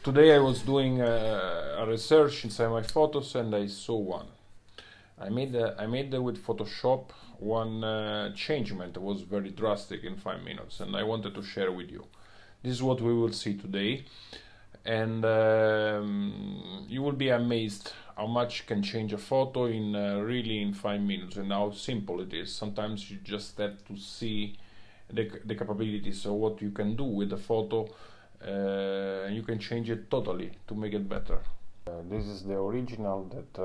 Today I was doing a research inside my photos and I saw one. I made with Photoshop one changement that was very drastic in 5 minutes, and I wanted to share with you. This is what we will see today, and you will be amazed how much can change a photo in really in 5 minutes, and how simple it is. Sometimes you just have to see the capabilities of what you can do with the photo. You can change it totally to make it better. This is the original that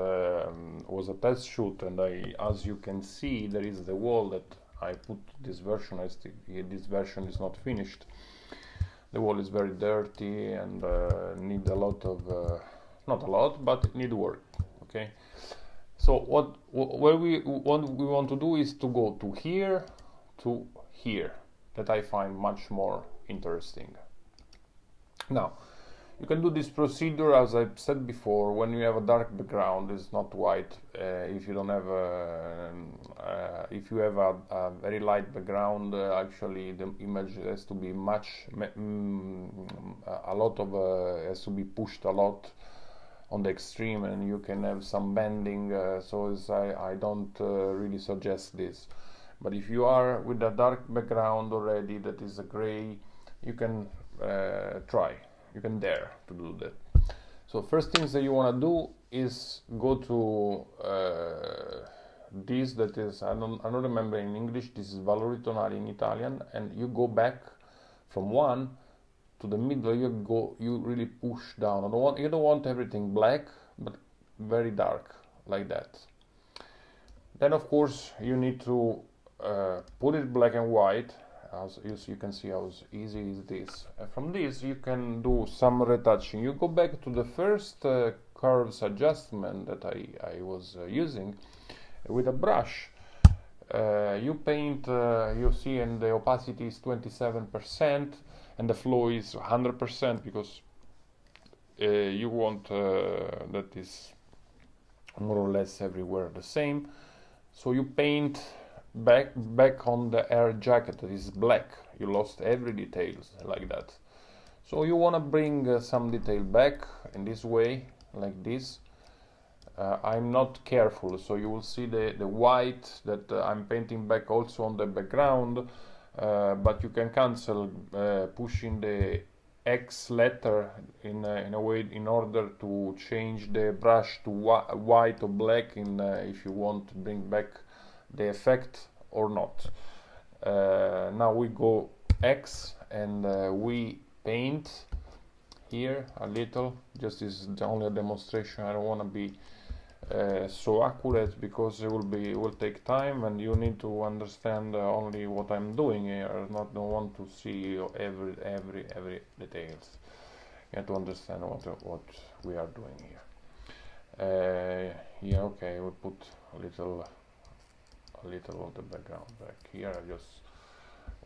was a test shoot, and as you can see, there is the wall that I put this version. This version is not finished. The wall is very dirty and need a lot of, not a lot, but it need work. Okay. So what we want to do is to go to here to here. That I find much more interesting. Now, you can do this procedure as I've said before. When you have a dark background, it's not white. If you don't have if you have a very light background, actually the image has to be has to be pushed a lot on the extreme, and you can have some bending. I don't really suggest this. But if you are with a dark background already, that is a gray, you can try. You can dare to do that. So first things that you want to do is go to this, that is, I don't remember in English, this is valori tonali in Italian, and you go back from one to the middle. You really push down. You don't want everything black, but very dark like that. Then of course you need to put it black and white. As you can see how easy is this. From this you can do some retouching. You go back to the first curves adjustment that I was using with a brush. You paint, you see, and the opacity is 27% and the flow is 100%, because you want that is more or less everywhere the same. So you paint back on the air jacket that is black. You lost every details like that. So you want to bring some detail back in this way, like this. I'm not careful, so you will see the white that I'm painting back also on the background, but you can cancel pushing the X letter in a way in order to change the brush to white or black if you want to bring back the effect or not. Now we go X and we paint here a little. Just this is only a demonstration. I don't want to be so accurate, because it will take time, and you need to understand only what I'm doing here. Don't want to see every details. You have to understand what we are doing here. Yeah, okay, we put a little of the background back here. I just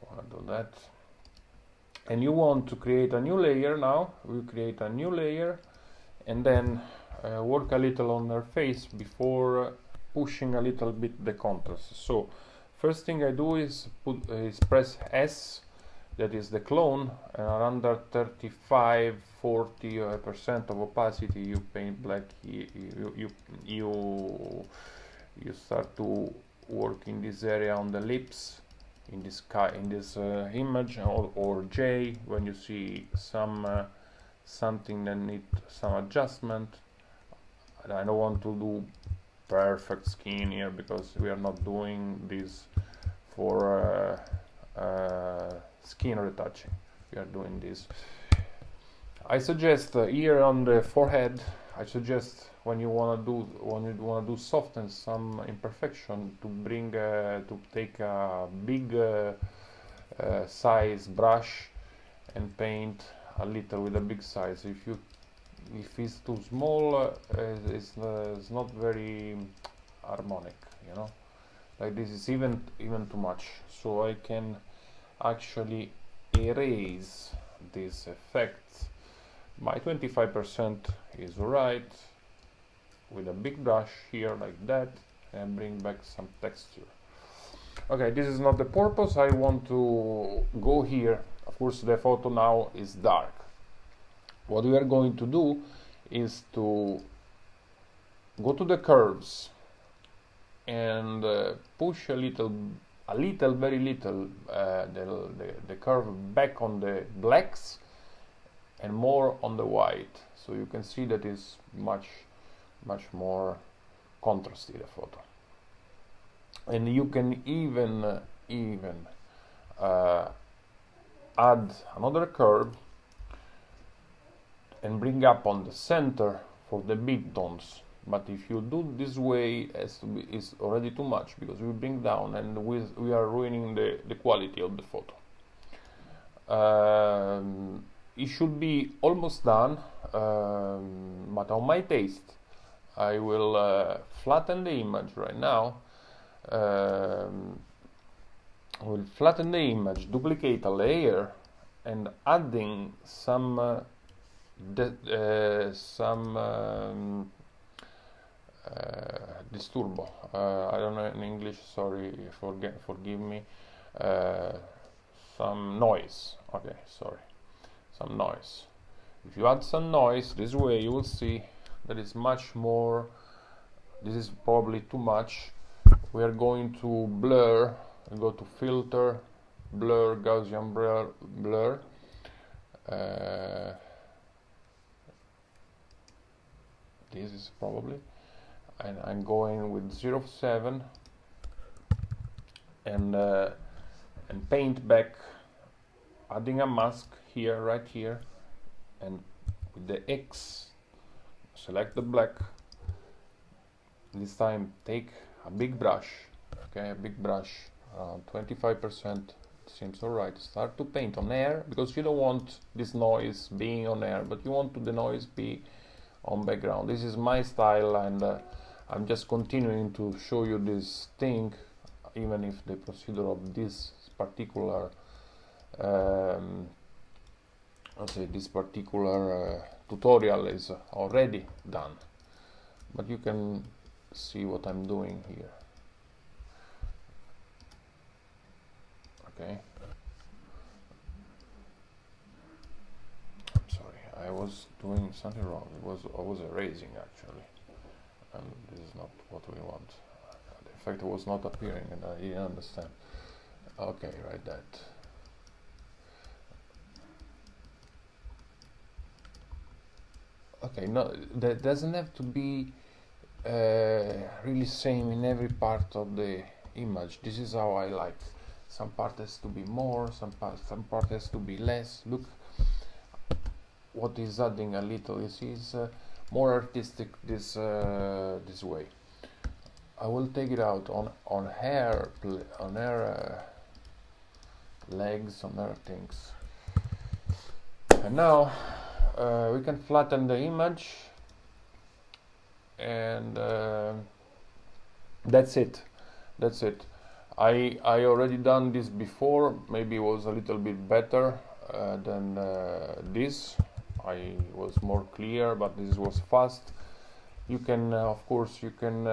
want to do that. And you want to create a new layer. Now we create a new layer, and then work a little on her face before pushing a little bit the contrast. So first thing I do is press S, that is the clone, and under 35-40% of opacity you paint black. You start to work in this area on the lips, in this image, or J when you see something that needs some adjustment. I don't want to do perfect skin here, because we are not doing this for skin retouching. We are doing this. I suggest here on the forehead, I suggest when you want to do soften some imperfection, to bring to take a big size brush and paint a little with a big size. If it's too small, it's not very harmonic, you know. Like this is even too much. So I can actually erase this effect. My 25% is alright, with a big brush here like that, and bring back some texture. Okay, this is not the purpose. I want to go here. Of course the photo now is dark. what we are going to do is to go to the curves and push a little, very little, the curve back on the blacks and more on the white, so you can see that is much more contrasty, the photo. And you can even add another curve and bring up on the center for the mid-tones. But if you do this way, it's already too much, because we bring down and we are ruining the quality of the photo. It should be almost done, but on my taste, I will flatten the image right now. I will flatten the image, duplicate a layer, and adding some disturbo. I don't know in English, sorry, forgive me. Some noise. Okay, sorry. Some noise. If you add some noise this way, you will see that it's much more. This is probably too much. We are going to blur. We go to filter, blur, Gaussian blur. This is probably, and I'm going with 0.7 and paint back, adding a mask here, right here, and with the X select the black. This time take a big brush, okay, a big brush, 25%, seems alright. Start to paint on air, because you don't want this noise being on air, but you want the noise be on background. This is my style, and I'm just continuing to show you this thing, even if the procedure of this particular tutorial is already done, but you can see what I'm doing here. Okay, I'm sorry, I was doing something wrong. I was erasing actually, and this is not what we want. The effect was not appearing, and I didn't understand. Okay, right, that. Okay, no, that doesn't have to be really same in every part of the image. This is how I like. Some part has to be more, some part has to be less. Look what is adding a little. You see, is more artistic this way. I will take it out on hair, legs, on hair things. And now we can flatten the image, and that's it. I already done this before. Maybe it was a little bit better than this. I was more clear, but this was fast. You can of course you can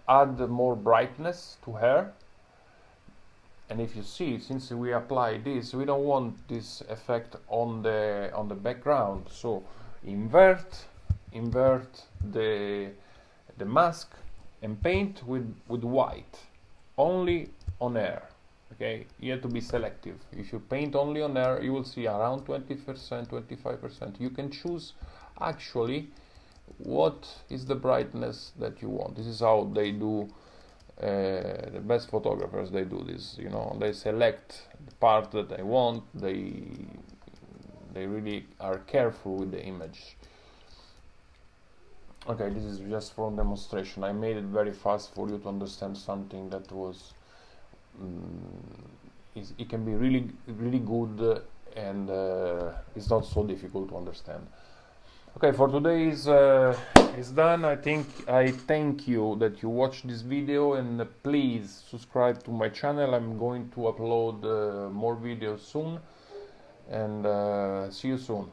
add more brightness to hair. And if you see, since we apply this, we don't want this effect on the background. So invert the mask and paint with white, only on air. Okay, you have to be selective. If you paint only on air, you will see around 20%, 25%. You can choose actually what is the brightness that you want. This is how they do. The best photographers, they do this, you know, they select the part that they want. They really are careful with the image. Okay, this is just for demonstration. I made it very fast for you to understand something that was it can be really good, and it's not so difficult to understand. Okay, for today is done. I thank you that you watched this video, and please subscribe to my channel. I'm going to upload more videos soon, and see you soon.